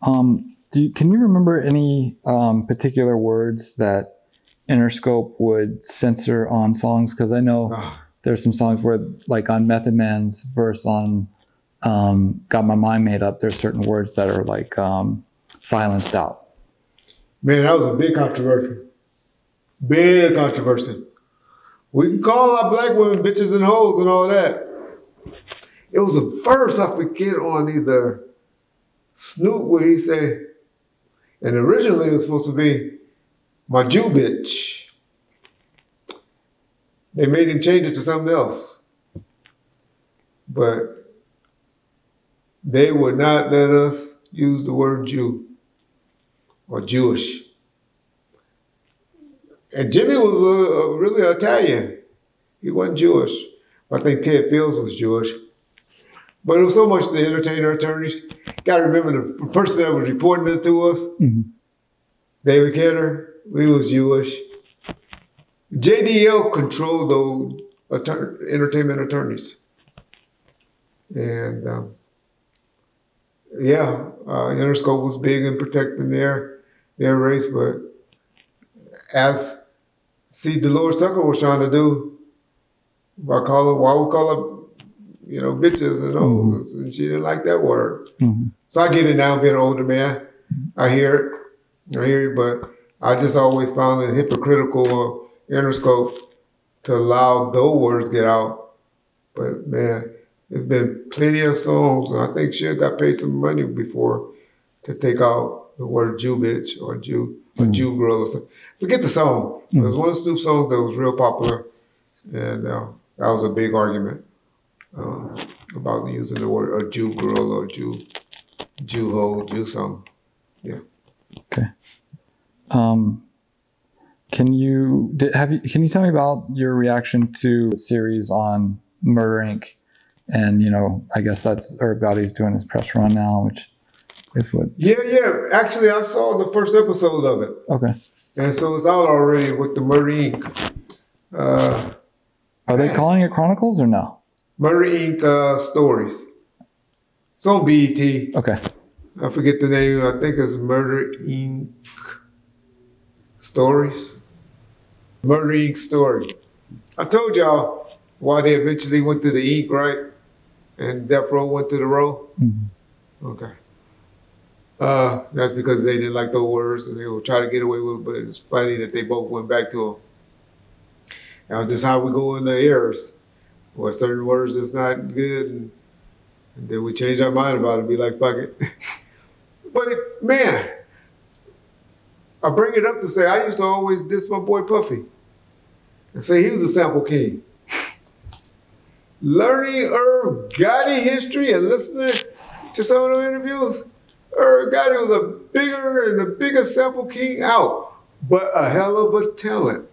Can you remember any particular words that Interscope would censor on songs? Because I know there's some songs where, like on Method Man's verse on Got My Mind Made Up, there's certain words that are like silenced out. Man, that was a big controversy. Big controversy. We can call our black women bitches and hoes and all that. It was a verse, I forget, on either Snoop where he said, and originally it was supposed to be my Jew bitch. They made him change it to something else. But they would not let us use the word Jew or Jewish. And Jimmy was really Italian. He wasn't Jewish. I think Ted Fields was Jewish. But it was so much to entertain our attorneys. Got to remember the person that was reporting it to us, David Kenner, he was Jewish. JDL controlled those entertainment attorneys. And Interscope was big in protecting their race, but as Dolores Tucker was trying to do, why we call her, bitches and hoes, and she didn't like that word. So I get it now, being an older man. I hear it, but I just always found it hypocritical of Interscope to allow those words get out. But man, there's been plenty of songs, and I think she got paid some money before to take out the word Jew bitch or Jew girl or something. Forget the song. It was one of Snoop's songs that was real popular, and that was a big argument about using the word a Jew girl or Jew hoe, Jew something. Yeah. Okay. Can you tell me about your reaction to the series on Murder Inc? And I guess that's everybody's doing his press run now, which is what. Yeah. Actually, I saw the first episode of it. Okay. And so it's out already with the Murder Inc. Are they calling it Chronicles or no? Murder Inc. Stories. It's on BET. Okay. I forget the name. I think it's Murder Inc. Stories. Murder Inc. Story. I told y'all why they eventually went to the Inc., right? And Death Row went to the Row. Okay. That's because they didn't like those words and they would try to get away with it, but it's funny that they both went back to them. That's just how we go in the errors, where certain words is not good, and then we change our mind about it and be like, fuck it. But man, I bring it up to say I used to always diss my boy Puffy and say he was the sample king. Learning Irv Gotti history and listening to some of the interviews, Irv Gotti was the biggest sample king out, but a hell of a talent.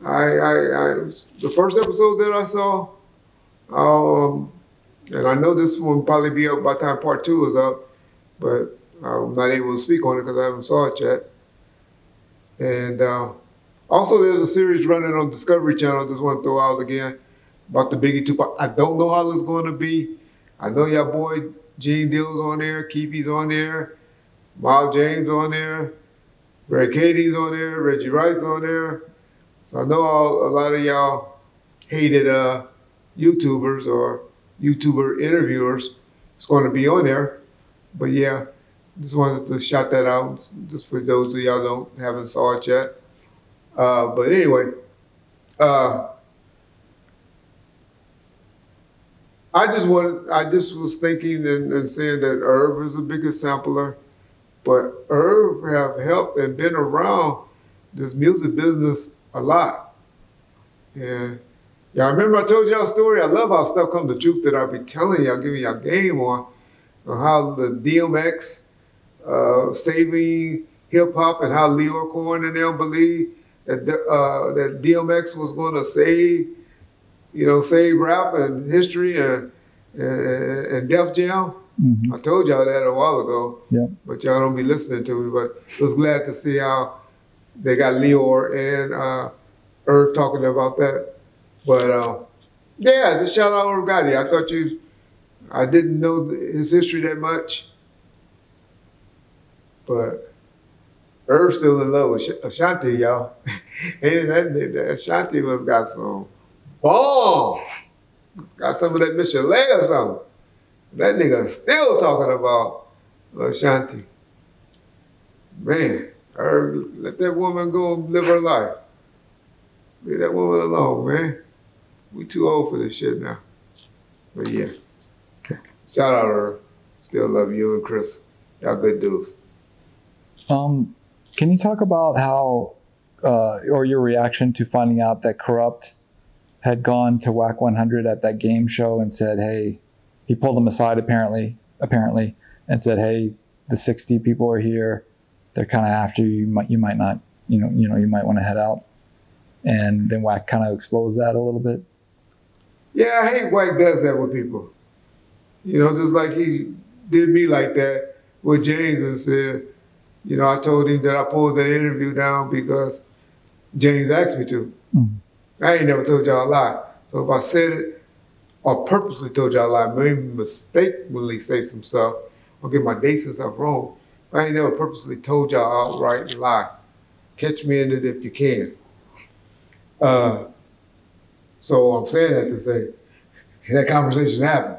The first episode that I saw, and I know this one will probably be up by the time part 2 is up, but I'm not able to speak on it because I haven't saw it yet. And also there's a series running on Discovery Channel, just want to throw out again, about the Biggie Tupac. I don't know how it's going to be. I know your boy Gene Deal's on there, Keefe's on there, Miles James on there, Greg Katie's on there, Reggie Wright's on there. So I know a lot of y'all hated YouTubers or YouTuber interviewers. It's going to be on there. But yeah, just wanted to shout that out, just for those of y'all haven't saw it yet. But anyway, I just was thinking and saying that Irv is the biggest sampler, but Irv have helped and been around this music business a lot. And yeah, I remember I told y'all a story. I love how stuff comes to truth that I'll be telling y'all, giving y'all game on how the DMX saving hip hop and how Leo Cohen and them believe that that DMX was going to save rap and history and Def Jam. I told y'all that a while ago, but y'all don't be listening to me. But I was glad to see how they got Leo and Irv talking about that. But yeah, just shout out Irv Gotti. I didn't know his history that much. But Irv's still in love with Ashanti, y'all. And that Ashanti must got some bomb. Got some of that Michel'le or something. That nigga still talking about Ashanti. Man, Irv, let that woman go and live her life. Leave that woman alone, man. We too old for this shit now. But yeah. Okay. Shout out Irv. Still love you and Chris. Y'all good dudes. Can you talk about how, or your reaction to finding out that Kurupt had gone to Wack 100 at that game show and said, hey, he pulled them aside apparently, and said, hey, the 60 people are here. They're kind of after you. You might not, you might want to head out. And then Wack kind of exposed that a little bit. Yeah, I hate Wack does that with people. Just like he did me like that with James and said, I told him that I pulled that interview down because James asked me to. Mm-hmm. I ain't never told y'all a lie. So if I said it or purposely told y'all a lie, maybe mistakenly say some stuff or get my dates and stuff wrong, I ain't never purposely told y'all outright and lie. Catch me in it if you can. So I'm saying that to say that conversation happened.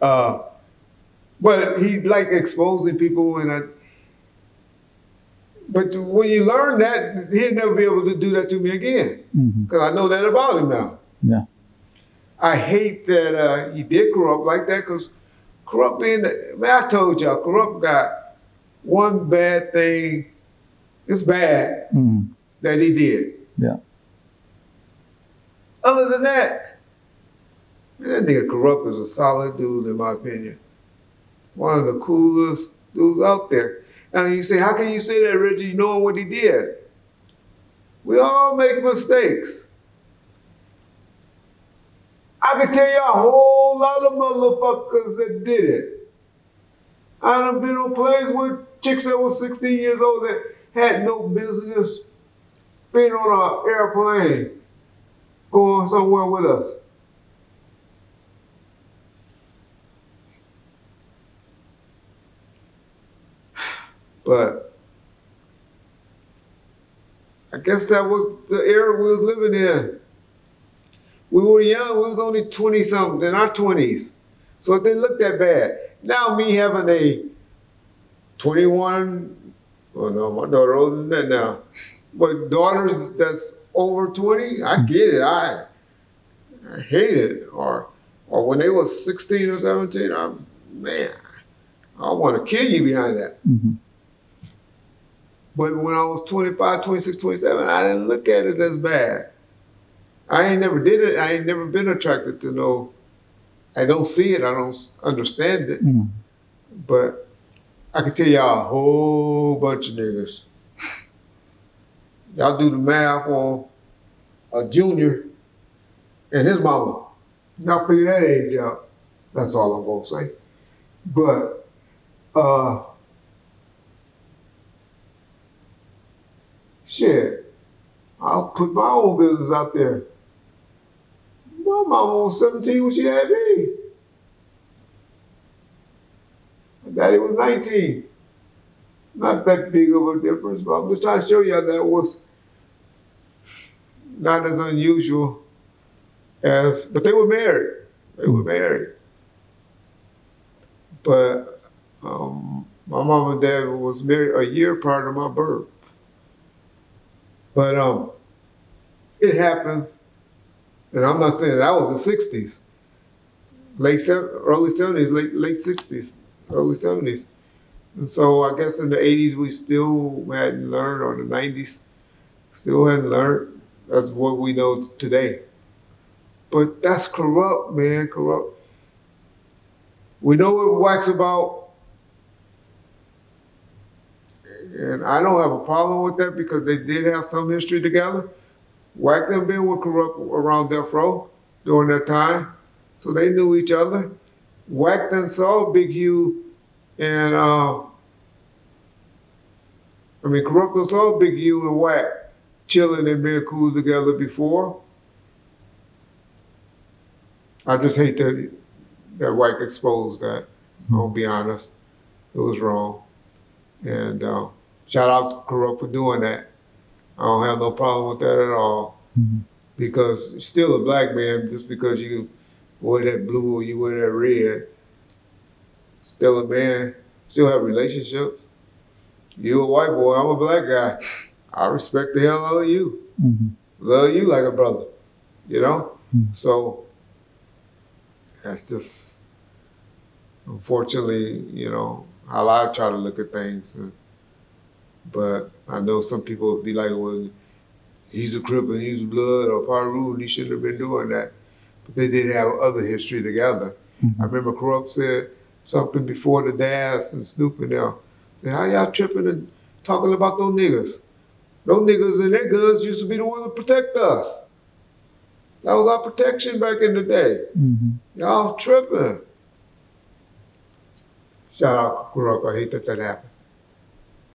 Mm-hmm. But he like exposing people but when you learn that, he'll never be able to do that to me again. Because I know that about him now. Yeah. I hate that he did Kurupt like that because Kurupt I told y'all, Kurupt got one bad thing, it's bad, that he did. Yeah. Other than that, man, that nigga Kurupt is a solid dude in my opinion. One of the coolest dudes out there. Now you say, how can you say that, Reggie, knowing what he did? We all make mistakes. I can tell you a whole lot of motherfuckers that did it. I done been on planes with chicks that was 16 years old that had no business being on an airplane going somewhere with us. But I guess that was the era we was living in. We were young, we was only 20-something, in our 20s. So it didn't look that bad. Now me having a 21, well no, my daughter older than that now. But daughters that's over 20, I get it. I hate it. Or when they was 16 or 17, I want to kill you behind that. Mm-hmm. But when I was 25, 26, 27, I didn't look at it as bad. I ain't never did it. I ain't never been attracted to no, I don't see it. I don't understand it. Mm. But I can tell y'all a whole bunch of niggas. Y'all do the math on a junior and his mama. Y'all figure that age out. That's all I'm gonna say. But, shit, I'll put my own business out there. My mama was 17 when she had me. My daddy was 19. Not that big of a difference, but I'm just trying to show y'all that was not as unusual as, but they were married. They were married. But my mom and dad was married a year prior to my birth. But it happens, and I'm not saying that was the 60s, early 70s, late 60s, early 70s. And so I guess in the 80s we still hadn't learned, or the 90s, still hadn't learned. That's what we know today. But that's Kurupt, man, Kurupt. We know what Wack's about. And I don't have a problem with that because they did have some history together. Wack them been with Kurupt around Death Row during that time. So they knew each other. Wack then saw Big Hugh and, Kurupt then saw Big Hugh and Wack chilling and being cool together before. I just hate that Wack exposed that. I'll be honest. It was wrong. And shout out to Kurupt for doing that. I don't have no problem with that at all. Mm-hmm. Because you're still a black man, just because you wear that blue or you wear that red, still a man, still have relationships. You a white boy, I'm a black guy. I respect the hell out of you. Mm-hmm. Love you like a brother, you know? Mm-hmm. So that's just, unfortunately, you know, how I try to look at things. But I know some people would be like, well, he's a Crip and he's a Blood or Paru and he shouldn't have been doing that. But they did have other history together. Mm-hmm. I remember Kurupt said something before the Daz and Snoop and them. Said, how y'all tripping and talking about those niggas? Those niggas and their guns used to be the ones to protect us. That was our protection back in the day. Mm-hmm. Y'all tripping. Shout out to Kurupt. I hate that happened.